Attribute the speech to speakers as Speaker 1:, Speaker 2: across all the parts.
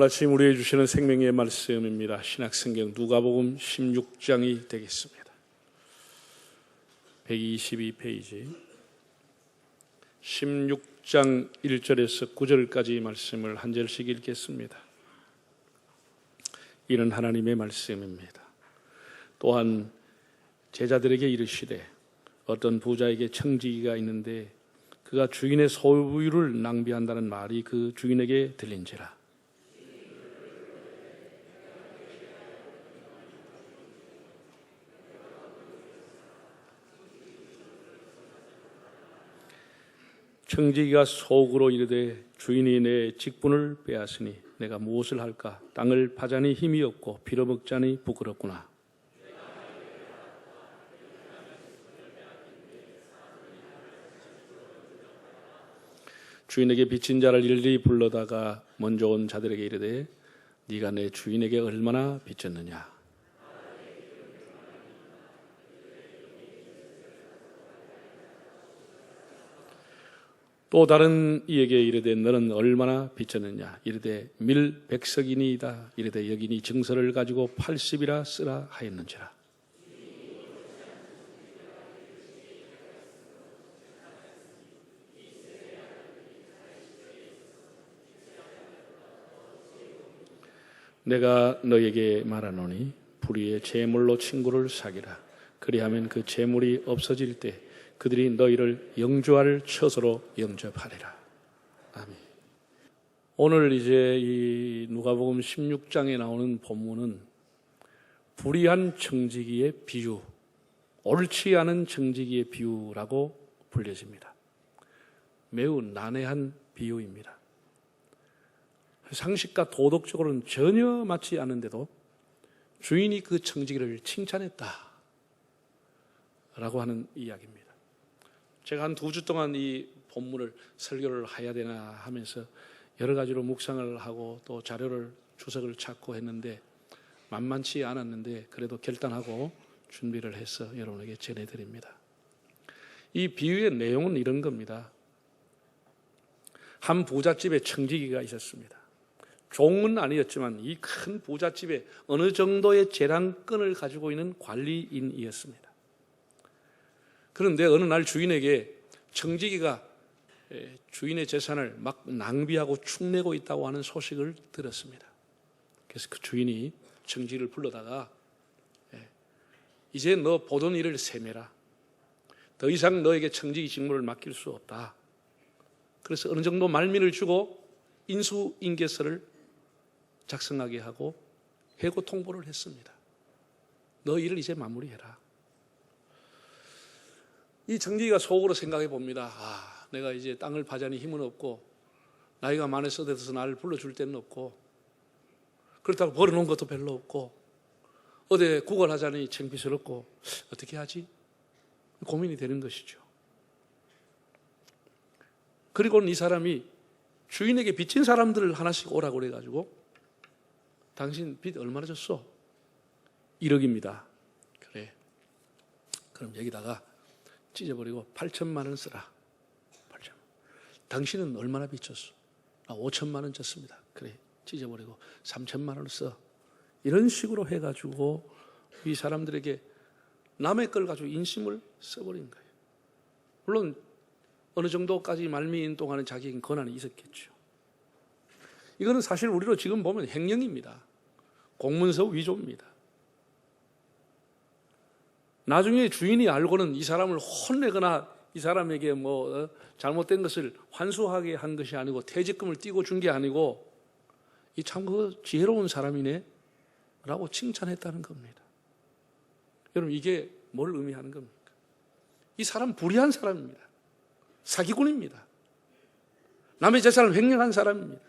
Speaker 1: 오늘 아침 우리에게 주시는 생명의 말씀입니다. 신약성경 누가복음 16장이 되겠습니다. 122페이지 16장 1절에서 9절까지 말씀을 한 절씩 읽겠습니다. 이는 하나님의 말씀입니다. 또한 제자들에게 이르시되 어떤 부자에게 청지기가 있는데 그가 주인의 소유를 낭비한다는 말이 그 주인에게 들린지라. 청지기가 속으로 이르되 주인이 내 직분을 빼앗으니 내가 무엇을 할까? 땅을 파자니 힘이 없고 빌어먹자니 부끄럽구나. 주인에게 빚진 자를 일일이 불러다가 먼저 온 자들에게 이르되 네가 내 주인에게 얼마나 빚졌느냐? 또 다른 이에게 이르되 너는 얼마나 빚졌느냐? 이르되 밀 100석이니이다. 이르되 여기니 증서를 가지고 80이라 쓰라 하였는지라. 내가 너에게 말하노니 불의의 재물로 친구를 사귀라. 그리하면 그 재물이 없어질 때 그들이 너희를 영주할 처소로 영접하리라. 아멘. 오늘 이제 이 누가복음 16장에 나오는 본문은 불의한 청지기의 비유, 옳지 않은 청지기의 비유라고 불려집니다. 매우 난해한 비유입니다. 상식과 도덕적으로는 전혀 맞지 않는데도 주인이 그 청지기를 칭찬했다 라고 하는 이야기입니다. 제가 한 2주 동안 이 본문을 설교를 해야 되나 하면서 여러 가지로 묵상을 하고 또 자료를 주석을 찾고 했는데 만만치 않았는데 그래도 결단하고 준비를 해서 여러분에게 전해드립니다. 이 비유의 내용은 이런 겁니다. 한 부잣집에 청지기가 있었습니다. 종은 아니었지만 이 큰 부잣집에 어느 정도의 재량권을 가지고 있는 관리인이었습니다. 그런데 어느 날 주인에게 청지기가 주인의 재산을 막 낭비하고 축내고 있다고 하는 소식을 들었습니다. 그래서 그 주인이 청지기를 불러다가 이제 너 보던 일을 세매라. 더 이상 너에게 청지기 직무를 맡길 수 없다. 그래서 어느 정도 말미를 주고 인수인계서를 작성하게 하고 해고 통보를 했습니다. 너 일을 이제 마무리해라. 이 청지기가 속으로 생각해 봅니다. 내가 이제 땅을 파자니 힘은 없고 나이가 많아서 돼서 나를 불러줄 데는 없고 그렇다고 벌어놓은 것도 별로 없고 어디 구걸하자니 창피스럽고 어떻게 하지? 고민이 되는 것이죠. 그리고는 이 사람이 주인에게 빚진 사람들을 하나씩 오라고 그래가지고 당신 빚 얼마나 졌어? 1억입니다. 그래. 그럼 여기다가 찢어버리고 8천만 원 쓰라. 8천만. 당신은 얼마나 빚졌어? 5천만 원 졌습니다. 그래. 찢어버리고 3천만 원을 써. 이런 식으로 해가지고 이 사람들에게 남의 걸 가지고 인심을 써버린 거예요. 물론 어느 정도까지 말미인 동안은 자기에게 권한이 있었겠죠. 이거는 사실 우리로 지금 보면 횡령입니다. 공문서 위조입니다. 나중에 주인이 알고는 이 사람을 혼내거나 이 사람에게 잘못된 것을 환수하게 한 것이 아니고 퇴직금을 띄고 준 게 아니고 이 참 지혜로운 사람이네 라고 칭찬했다는 겁니다. 여러분 이게 뭘 의미하는 겁니까? 이 사람 불의한 사람입니다. 사기꾼입니다. 남의 재산을 횡령한 사람입니다.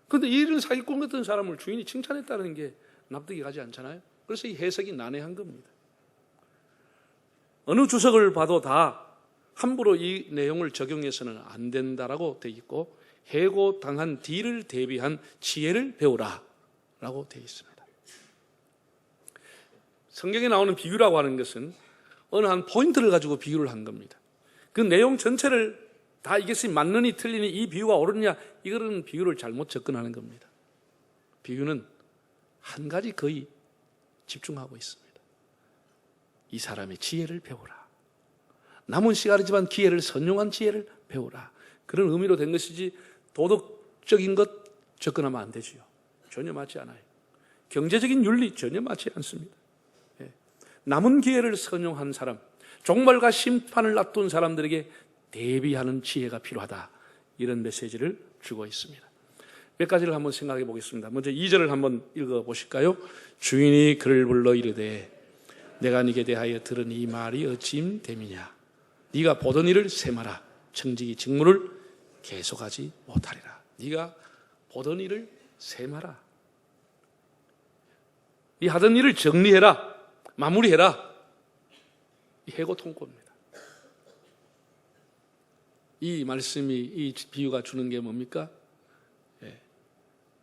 Speaker 1: 그런데 이런 사기꾼 같은 사람을 주인이 칭찬했다는 게 납득이 가지 않잖아요. 그래서 이 해석이 난해한 겁니다. 어느 주석을 봐도 다 함부로 이 내용을 적용해서는 안 된다라고 되어 있고 해고당한 뒤를 대비한 지혜를 배우라 라고 되어 있습니다. 성경에 나오는 비유라고 하는 것은 어느 한 포인트를 가지고 비유를 한 겁니다. 그 내용 전체를 다 이것이 맞느니 틀리니 이 비유가 옳으냐, 이거는 비유를 잘못 접근하는 겁니다. 비유는 한 가지 거의 집중하고 있습니다. 이 사람의 지혜를 배우라. 남은 시간이지만 기회를 선용한 지혜를 배우라. 그런 의미로 된 것이지 도덕적인 것 접근하면 안 되지요. 전혀 맞지 않아요. 경제적인 윤리 전혀 맞지 않습니다. 남은 기회를 선용한 사람, 종말과 심판을 앞둔 사람들에게 대비하는 지혜가 필요하다. 이런 메시지를 주고 있습니다. 몇 가지를 한번 생각해 보겠습니다. 먼저 2절을 한번 읽어 보실까요? 주인이 그를 불러 이르되 내가 네게 대하여 들은 이 말이 어찌 됨이냐. 네가 보던 일을 세마라. 청지기 직무를 계속하지 못하리라. 네가 보던 일을 세마라. 네 하던 일을 정리해라. 마무리해라. 이 해고 통고입니다. 이 말씀이, 이 비유가 주는 게 뭡니까?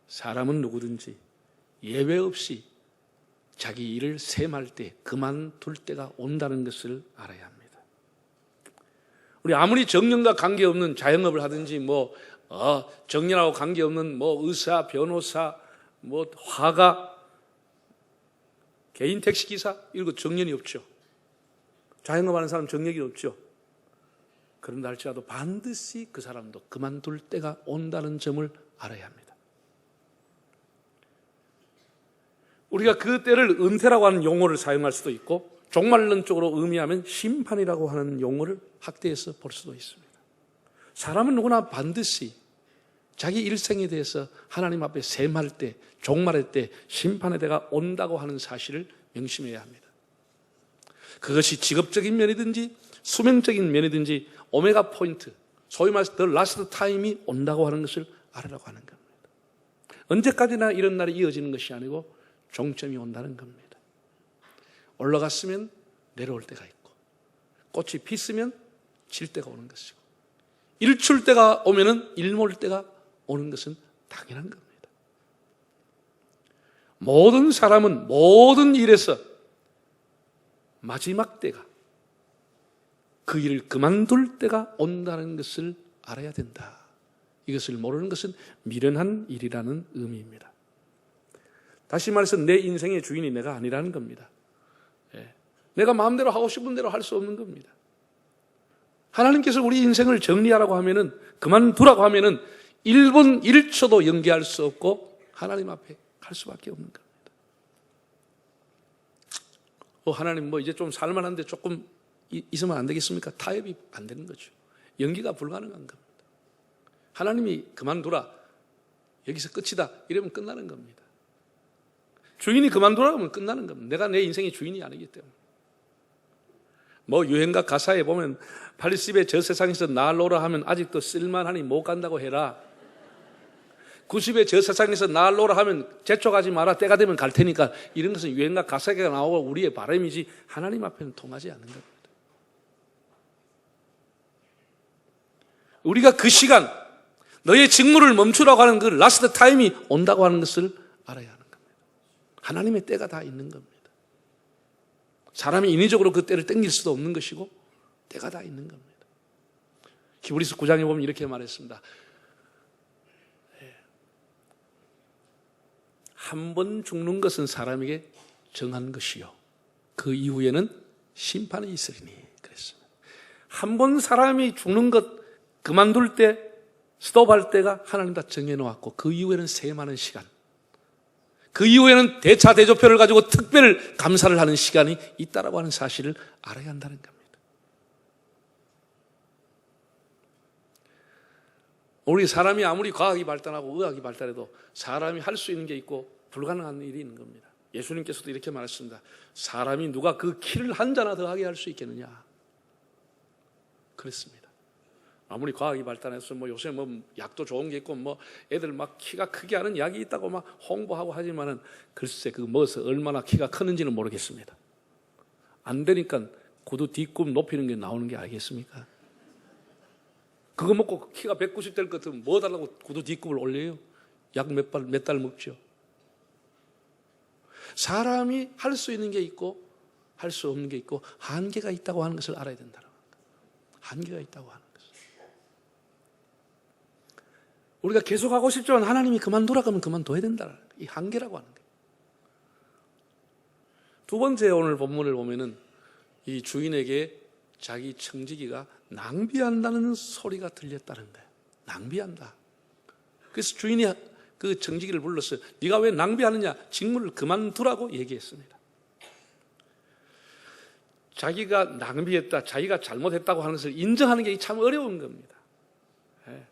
Speaker 1: 사람은 누구든지 예외 없이 자기 일을 셈할 때 그만둘 때가 온다는 것을 알아야 합니다. 우리 아무리 정년과 관계없는 자영업을 하든지 정년하고 관계없는 의사, 변호사, 화가, 개인 택시기사 이런 거 정년이 없죠. 자영업하는 사람 정년이 없죠. 그런다 할지라도 반드시 그 사람도 그만둘 때가 온다는 점을 알아야 합니다. 우리가 그 때를 은퇴라고 하는 용어를 사용할 수도 있고 종말론적으로 의미하면 심판이라고 하는 용어를 학대해서 볼 수도 있습니다. 사람은 누구나 반드시 자기 일생에 대해서 하나님 앞에 셈할 때, 종말할 때 심판의 때가 온다고 하는 사실을 명심해야 합니다. 그것이 직업적인 면이든지 수명적인 면이든지 오메가 포인트, 소위 말해서 더 라스트 타임이 온다고 하는 것을 알으라고 하는 겁니다. 언제까지나 이런 날이 이어지는 것이 아니고 종점이 온다는 겁니다. 올라갔으면 내려올 때가 있고 꽃이 피었으면 질 때가 오는 것이고 일출 때가 오면은 일몰 때가 오는 것은 당연한 겁니다. 모든 사람은 모든 일에서 마지막 때가, 그 일을 그만둘 때가 온다는 것을 알아야 된다. 이것을 모르는 것은 미련한 일이라는 의미입니다. 다시 말해서 내 인생의 주인이 내가 아니라는 겁니다. 내가 마음대로 하고 싶은 대로 할 수 없는 겁니다. 하나님께서 우리 인생을 정리하라고 하면은, 그만두라고 하면은 1분 1초도 연기할 수 없고 하나님 앞에 갈 수밖에 없는 겁니다. 하나님 이제 좀 살만한데 조금 있으면 안 되겠습니까? 타협이 안 되는 거죠. 연기가 불가능한 겁니다. 하나님이 그만두라, 여기서 끝이다 이러면 끝나는 겁니다. 주인이 그만두라고 하면 끝나는 겁니다. 내가 내 인생의 주인이 아니기 때문에. 유행가 가사에 보면 80에 저 세상에서 날 오라 하면 아직도 쓸만하니 못 간다고 해라. 90에 저 세상에서 날 오라 하면 재촉하지 마라. 때가 되면 갈 테니까. 이런 것은 유행가 가사가 나오고 우리의 바람이지 하나님 앞에는 통하지 않는 겁니다. 우리가 그 시간, 너의 직무를 멈추라고 하는 그 라스트 타임이 온다고 하는 것을 알아야 하는 겁니다. 하나님의 때가 다 있는 겁니다. 사람이 인위적으로 그 때를 땡길 수도 없는 것이고 때가 다 있는 겁니다. 히브리서 9장에 보면 이렇게 말했습니다. 한 번 죽는 것은 사람에게 정한 것이요 그 이후에는 심판이 있으리니 그랬습니다. 한 번 사람이 죽는 것 그만둘 때, 스톱할 때가 하나님 다 정해놓았고 그 이후에는 세많은 시간, 그 이후에는 대차 대조표를 가지고 특별 감사를 하는 시간이 있다라고 하는 사실을 알아야 한다는 겁니다. 우리 사람이 아무리 과학이 발달하고 의학이 발달해도 사람이 할 수 있는 게 있고 불가능한 일이 있는 겁니다. 예수님께서도 이렇게 말했습니다. 사람이 누가 그 키를 한 자나 더 하게 할 수 있겠느냐 그랬습니다. 아무리 과학이 발달해서 요새 약도 좋은 게 있고 애들 막 키가 크게 하는 약이 있다고 막 홍보하고 하지만은 글쎄 그 먹어서 얼마나 키가 크는지는 모르겠습니다. 안 되니까 구두 뒷굽 높이는 게 나오는 게 알겠습니까? 그거 먹고 키가 190 될 것 같으면 뭐 달라고 구두 뒷굽을 올려요? 약 몇 달 먹죠. 사람이 할 수 있는 게 있고 할 수 없는 게 있고 한계가 있다고 하는 것을 알아야 된다는 겁니다. 한계가 있다고 하는 것을. 우리가 계속하고 싶지만 하나님이 그만두라 그러면 그만둬야 된다는 이 한계라고 하는 거예요. 두 번째 오늘 본문을 보면은 이 주인에게 자기 청지기가 낭비한다는 소리가 들렸다는 거예요. 낭비한다. 그래서 주인이 그 청지기를 불렀어요. 네가 왜 낭비하느냐? 직무를 그만두라고 얘기했습니다. 자기가 낭비했다, 자기가 잘못했다고 하는 것을 인정하는 게 참 어려운 겁니다. 네.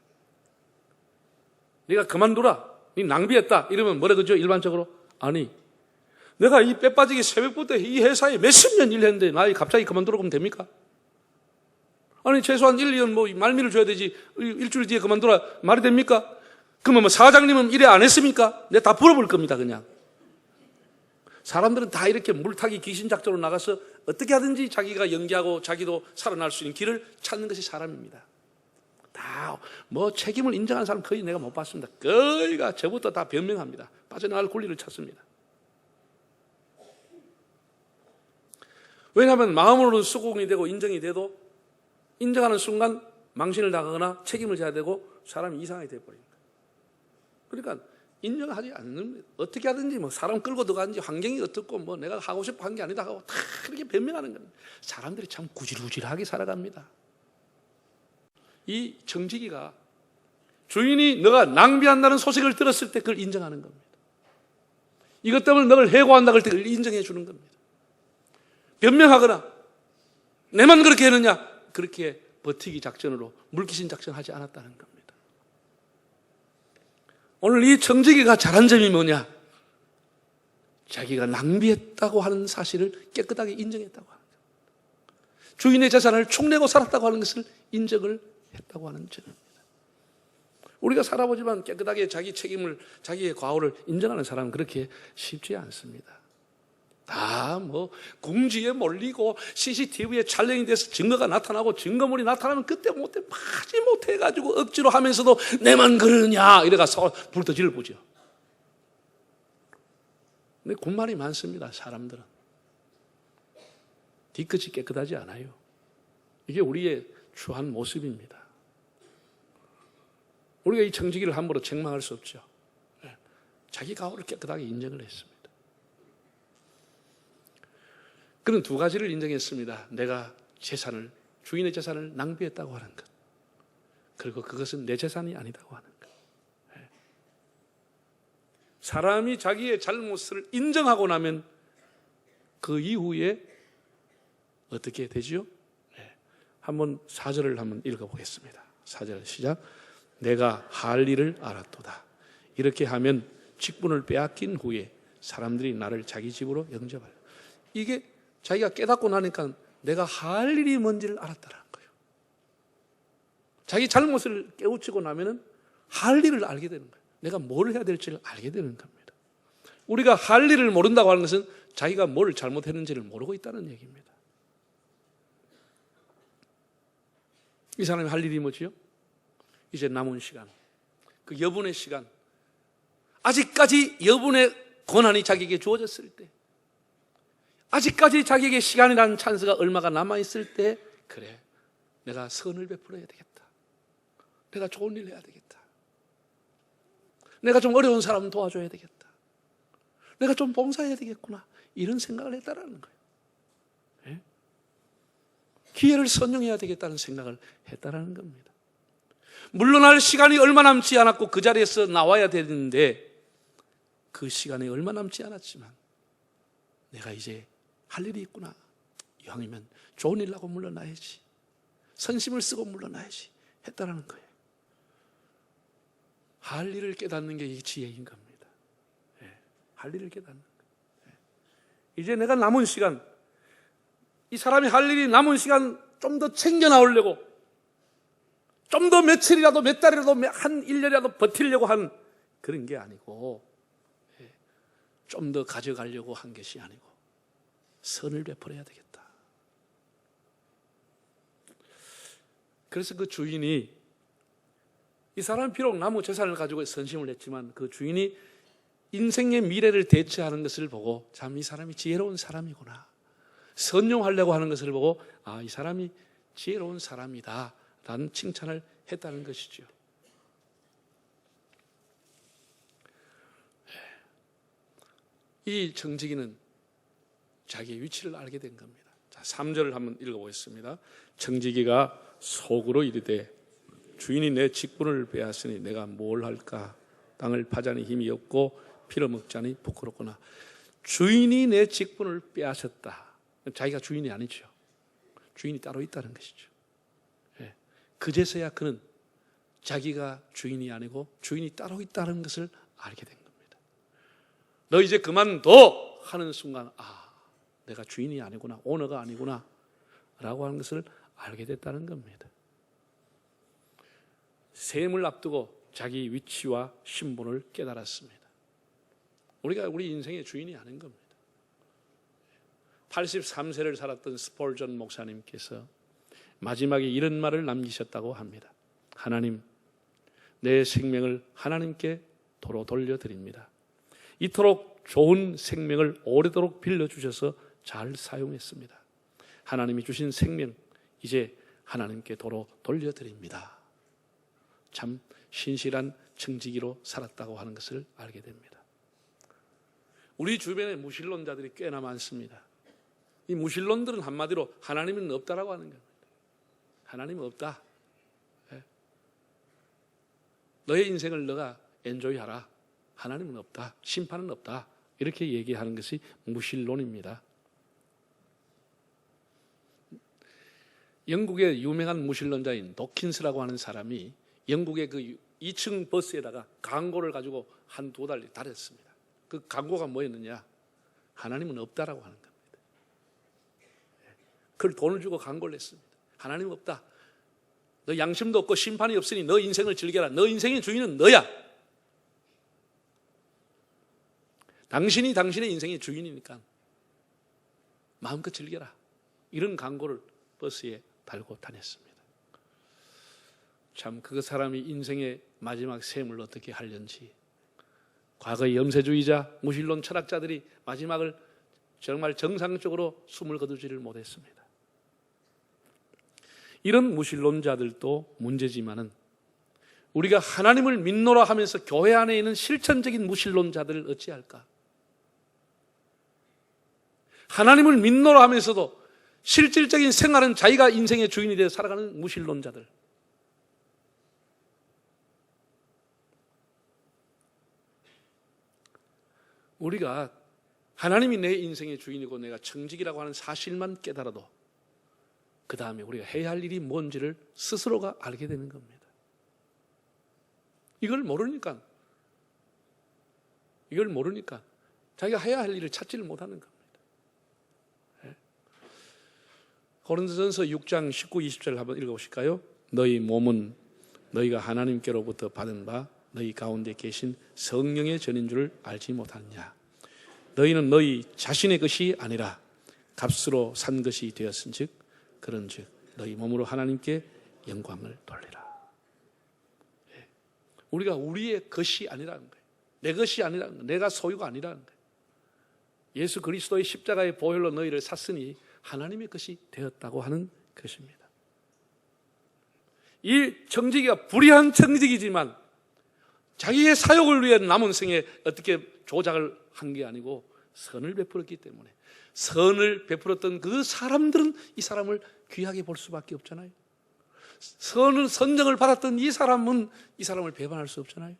Speaker 1: 네가 그만두라, 네 낭비했다 이러면 뭐라 그러죠? 일반적으로 아니 내가 이 빼빠지게 새벽부터 이 회사에 몇십 년 일했는데 나 갑자기 그만두라고 하면 됩니까? 아니 최소한 1, 2년 뭐 말미를 줘야 되지 일주일 뒤에 그만두라 말이 됩니까? 그러면 뭐 사장님은 일에 안 했습니까? 내가 다 물어볼 겁니다. 그냥 사람들은 다 이렇게 물타기 귀신작전으로 나가서 어떻게 하든지 자기가 연기하고 자기도 살아날 수 있는 길을 찾는 것이 사람입니다. 다 뭐 책임을 인정하는 사람 거의 내가 못 봤습니다. 거의가 저부터 다 변명합니다. 빠져나갈 권리를 찾습니다. 왜냐하면 마음으로는 수긍이 되고 인정이 돼도 인정하는 순간 망신을 당하거나 책임을 져야 되고 사람이 이상하게 돼버립니다. 그러니까 인정하지 않는, 어떻게 하든지 뭐 사람 끌고 들어가는지 환경이 어떻고 뭐 내가 하고 싶어 한 게 아니다 하고 다 그렇게 변명하는 겁니다. 사람들이 참 구질구질하게 살아갑니다. 이 청지기가 주인이 너가 낭비한다는 소식을 들었을 때 그걸 인정하는 겁니다. 이것 때문에 너를 해고한다 그럴 때 그걸 인정해 주는 겁니다. 변명하거나 내만 그렇게 했느냐 그렇게 버티기 작전으로 물귀신 작전 하지 않았다는 겁니다. 오늘 이 청지기가 잘한 점이 뭐냐? 자기가 낭비했다고 하는 사실을 깨끗하게 인정했다고 하는 겁니다. 주인의 재산을 축내고 살았다고 하는 것을 인정을 했다고 하는 점입니다. 우리가 살아보지만 깨끗하게 자기 책임을, 자기의 과오를 인정하는 사람은 그렇게 쉽지 않습니다. 다 뭐 궁지에 몰리고 CCTV에 촬영이 돼서 증거가 나타나고 증거물이 나타나면 그때 못해 파지 못해가지고 억지로 하면서도 내만 그러냐 이래가서 불떠지를 보죠. 근데 군말이 많습니다. 사람들은 뒤끝이 깨끗하지 않아요. 이게 우리의 추한 모습입니다. 우리가 이 청지기를 함부로 책망할 수 없죠. 자기 과오를 깨끗하게 인정을 했습니다. 그런 두 가지를 인정했습니다. 내가 재산을, 주인의 재산을 낭비했다고 하는 것, 그리고 그것은 내 재산이 아니다고 하는 것. 사람이 자기의 잘못을 인정하고 나면 그 이후에 어떻게 되지요? 한번 4절을 한번 읽어보겠습니다. 4절 시작. 내가 할 일을 알았도다. 이렇게 하면 직분을 빼앗긴 후에 사람들이 나를 자기 집으로 영접하려. 이게 자기가 깨닫고 나니까 내가 할 일이 뭔지를 알았다는 거예요. 자기 잘못을 깨우치고 나면은 할 일을 알게 되는 거예요. 내가 뭘 해야 될지를 알게 되는 겁니다. 우리가 할 일을 모른다고 하는 것은 자기가 뭘 잘못했는지를 모르고 있다는 얘기입니다. 이 사람이 할 일이 뭐지요? 이제 남은 시간, 그 여분의 시간, 아직까지 여분의 권한이 자기에게 주어졌을 때, 아직까지 자기에게 시간이라는 찬스가 얼마가 남아있을 때, 그래, 내가 선을 베풀어야 되겠다. 내가 좋은 일 해야 되겠다. 내가 좀 어려운 사람 도와줘야 되겠다. 내가 좀 봉사해야 되겠구나. 이런 생각을 했다라는 거예요. 네? 기회를 선용해야 되겠다는 생각을 했다라는 겁니다. 물러날 시간이 얼마 남지 않았고 그 자리에서 나와야 되는데 그 시간이 얼마 남지 않았지만 내가 이제 할 일이 있구나. 이왕이면 좋은 일 하고 물러나야지. 선심을 쓰고 물러나야지 했다라는 거예요. 할 일을 깨닫는 게 이 지혜인 겁니다. 네. 할 일을 깨닫는 거예요. 네. 이제 내가 남은 시간, 이 사람이 할 일이 남은 시간 좀 더 챙겨 나오려고, 좀 더 며칠이라도 몇 달이라도 한 1년이라도 버티려고 한 그런 게 아니고, 좀 더 가져가려고 한 것이 아니고 선을 베풀어야 되겠다. 그래서 그 주인이, 이 사람은 비록 나무 재산을 가지고 선심을 했지만 그 주인이 인생의 미래를 대처하는 것을 보고 참 이 사람이 지혜로운 사람이구나, 선용하려고 하는 것을 보고 아, 이 사람이 지혜로운 사람이다 라는 칭찬을 했다는 것이죠. 이 정직이는 자기의 위치를 알게 된 겁니다. 자, 3절을 한번 읽어보겠습니다. 정직이가 속으로 이르되 주인이 내 직분을 빼앗으니 내가 뭘 할까? 땅을 파자니 힘이 없고 피를 먹자니 부끄럽구나. 주인이 내 직분을 빼앗았다. 자기가 주인이 아니죠. 주인이 따로 있다는 것이죠. 예. 그제서야 그는 자기가 주인이 아니고 주인이 따로 있다는 것을 알게 된 겁니다. 너 이제 그만둬 하는 순간 내가 주인이 아니구나, 오너가 아니구나 라고 하는 것을 알게 됐다는 겁니다. 셈을 앞두고 자기 위치와 신분을 깨달았습니다. 우리가 우리 인생의 주인이 아닌 겁니다. 83세를 살았던 스폴전 목사님께서 마지막에 이런 말을 남기셨다고 합니다. 하나님, 내 생명을 하나님께 도로 돌려드립니다. 이토록 좋은 생명을 오래도록 빌려주셔서 잘 사용했습니다. 하나님이 주신 생명 이제 하나님께 도로 돌려드립니다. 참 신실한 정직이로 살았다고 하는 것을 알게 됩니다. 우리 주변에 무신론자들이 꽤나 많습니다. 이 무신론들은 한마디로 하나님은 없다라고 하는 겁니다. 하나님은 없다. 너의 인생을 너가 엔조이하라. 하나님은 없다. 심판은 없다. 이렇게 얘기하는 것이 무신론입니다. 영국의 유명한 무신론자인 도킨스라고 하는 사람이 영국의 그 2층 버스에다가 광고를 가지고 한 2달 달았습니다. 그 광고가 뭐였느냐? 하나님은 없다라고 하는 겁니다. 그걸 돈을 주고 광고를 했습니다. 하나님은 없다. 너 양심도 없고 심판이 없으니 너 인생을 즐겨라. 너 인생의 주인은 너야. 당신이 당신의 인생의 주인이니까 마음껏 즐겨라. 이런 광고를 버스에 달고 다녔습니다. 참 그 사람이 인생의 마지막 셈을 어떻게 하려는지, 과거의 염세주의자, 무신론 철학자들이 마지막을 정말 정상적으로 숨을 거두지를 못했습니다. 이런 무신론자들도 문제지만은 우리가 하나님을 믿노라 하면서 교회 안에 있는 실천적인 무신론자들을 어찌할까? 하나님을 믿노라 하면서도 실질적인 생활은 자기가 인생의 주인이 되어 살아가는 무신론자들. 우리가 하나님이 내 인생의 주인이고 내가 정직이라고 하는 사실만 깨달아도 그 다음에 우리가 해야 할 일이 뭔지를 스스로가 알게 되는 겁니다. 이걸 모르니까 자기가 해야 할 일을 찾지를 못하는 겁니다. 고린도전서 6장 19, 20절 한번 읽어보실까요? 너희 몸은 너희가 하나님께로부터 받은 바 너희 가운데 계신 성령의 전인 줄 알지 못하느냐? 너희는 너희 자신의 것이 아니라 값으로 산 것이 되었은즉 그런즉 너희 몸으로 하나님께 영광을 돌리라. 우리가 우리의 것이 아니라는 거예요. 내 것이 아니라는 거예요. 내가 소유가 아니라는 거예요. 예수 그리스도의 십자가의 보혈로 너희를 샀으니 하나님의 것이 되었다고 하는 것입니다. 이 정직이가 불의한 정직이지만 자기의 사욕을 위해 남은 생에 어떻게 조작을 한 게 아니고 선을 베풀었기 때문에 선을 베풀었던 그 사람들은 이 사람을 귀하게 볼 수밖에 없잖아요. 선정을 받았던 이 사람은 이 사람을 배반할 수 없잖아요.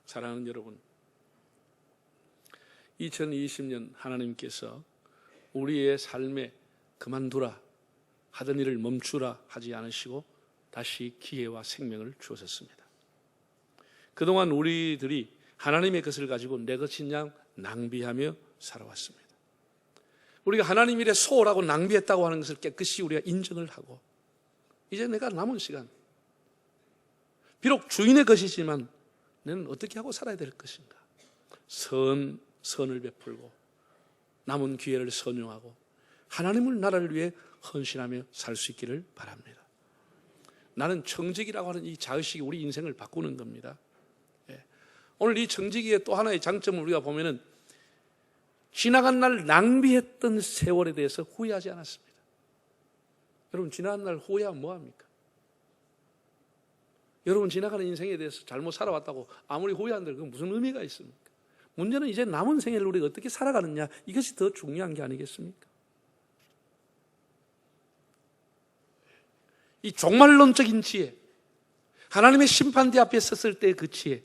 Speaker 1: 사랑하는 여러분, 2020년 하나님께서 우리의 삶에 그만두라, 하던 일을 멈추라 하지 않으시고 다시 기회와 생명을 주셨습니다. 그동안 우리들이 하나님의 것을 가지고 내 것인 양 낭비하며 살아왔습니다. 우리가 하나님 일에 소홀하고 낭비했다고 하는 것을 깨끗이 우리가 인정을 하고 이제 내가 남은 시간, 비록 주인의 것이지만 내는 어떻게 하고 살아야 될 것인가? 선을 베풀고 남은 기회를 선용하고 하나님을 나라를 위해 헌신하며 살 수 있기를 바랍니다. 나는 정직이라고 하는 이 자의식이 우리 인생을 바꾸는 겁니다. 오늘 이 정직의 또 하나의 장점을 우리가 보면은 지나간 날 낭비했던 세월에 대해서 후회하지 않았습니다. 여러분, 지나간 날 후회하면 뭐합니까? 여러분 지나가는 인생에 대해서 잘못 살아왔다고 아무리 후회한들 그건 무슨 의미가 있습니까? 문제는 이제 남은 생애를 우리가 어떻게 살아가느냐, 이것이 더 중요한 게 아니겠습니까? 이 종말론적인 지혜, 하나님의 심판대 앞에 섰을 때 그 지혜,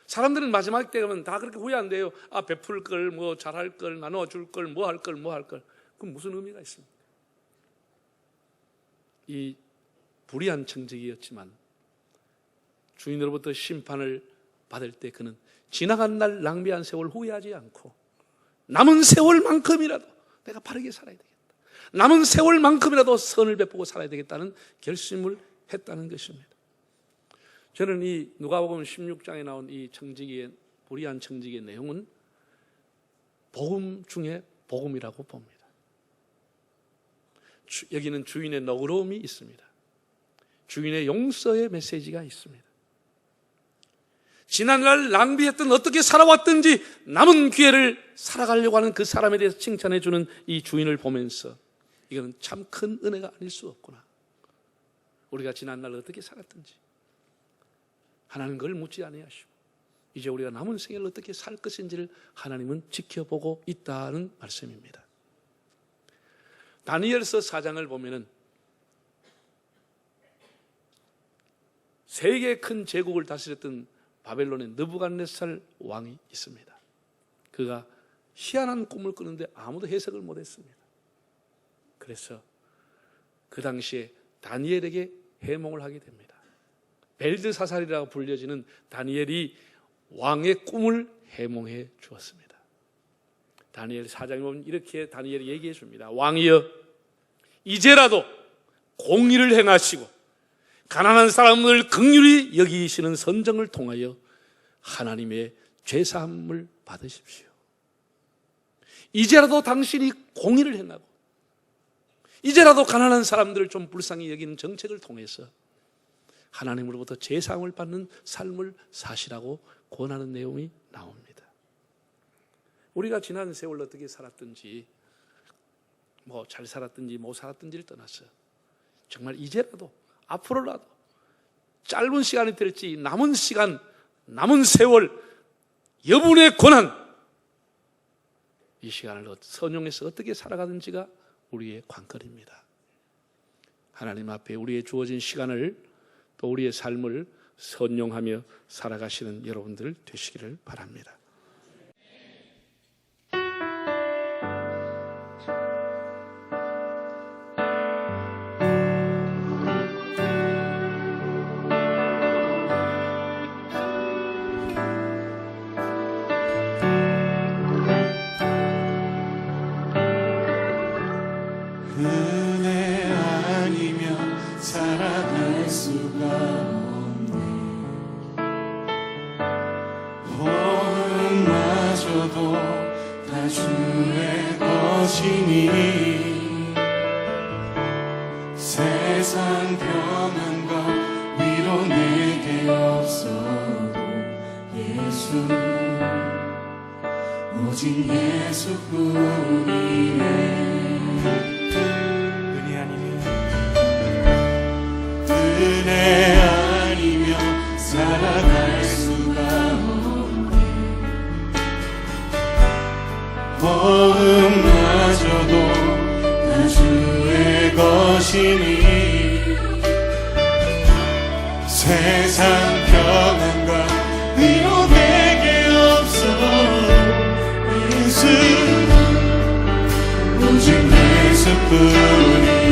Speaker 1: 사람들은 마지막 때 가면 다 그렇게 후회한대요. 아, 베풀 걸, 뭐 잘할 걸, 나눠줄 걸, 뭐 할 걸, 뭐 할 걸. 그럼 무슨 의미가 있습니까? 이 불의한 청지기였지만 주인으로부터 심판을 받을 때 그는 지나간 날 낭비한 세월 후회하지 않고 남은 세월만큼이라도 내가 바르게 살아야 되겠다, 남은 세월만큼이라도 선을 베푸고 살아야 되겠다는 결심을 했다는 것입니다. 저는 이 누가복음 16장에 나온 이 청지기의, 불의한 청지기의 내용은 복음 중에 복음이라고 봅니다. 여기는 주인의 너그러움이 있습니다. 주인의 용서의 메시지가 있습니다. 지난날 낭비했던, 어떻게 살아왔든지 남은 기회를 살아가려고 하는 그 사람에 대해서 칭찬해 주는 이 주인을 보면서 이거는 참 큰 은혜가 아닐 수 없구나. 우리가 지난날 어떻게 살았든지 하나님은 그걸 묻지 아니하시고 이제 우리가 남은 생애를 어떻게 살 것인지를 하나님은 지켜보고 있다는 말씀입니다. 다니엘서 4장을 보면은 세계의 큰 제국을 다스렸던 바벨론의 느부갓네살 왕이 있습니다. 그가 희한한 꿈을 꾸는데 아무도 해석을 못했습니다. 그래서 그 당시에 다니엘에게 해몽을 하게 됩니다. 벨드사살이라고 불려지는 다니엘이 왕의 꿈을 해몽해 주었습니다. 다니엘 4장에 보면 이렇게 다니엘이 얘기해 줍니다. 왕이여, 이제라도 공의를 행하시고 가난한 사람을 긍휼히 여기시는 선정을 통하여 하나님의 죄사함을 받으십시오. 이제라도 당신이 공의를 행하고 이제라도 가난한 사람들을 좀 불쌍히 여기는 정책을 통해서 하나님으로부터 죄사함을 받는 삶을 사시라고 권하는 내용이 나옵니다. 우리가 지난 세월 어떻게 살았든지, 뭐 잘 살았든지 못 살았든지를 떠나서 정말 이제라도, 앞으로라도 짧은 시간이 될지 남은 시간, 남은 세월, 여분의 고난, 이 시간을 선용해서 어떻게 살아가는지가 우리의 관건입니다. 하나님 앞에 우리의 주어진 시간을, 또 우리의 삶을 선용하며 살아가시는 여러분들 되시기를 바랍니다.
Speaker 2: 은혜 아니면 살아갈 수가 없네. 복음마저도 다 주의 것이니 세상 평안과 위로 내게 없어도 예수, 오직 예수뿐이네. 은혜 아니면 살아갈 수가 없네. 복음마저도 다 주의 것이니 세상 평안과 위로 내게 없어 예수, 오직 예수뿐이네.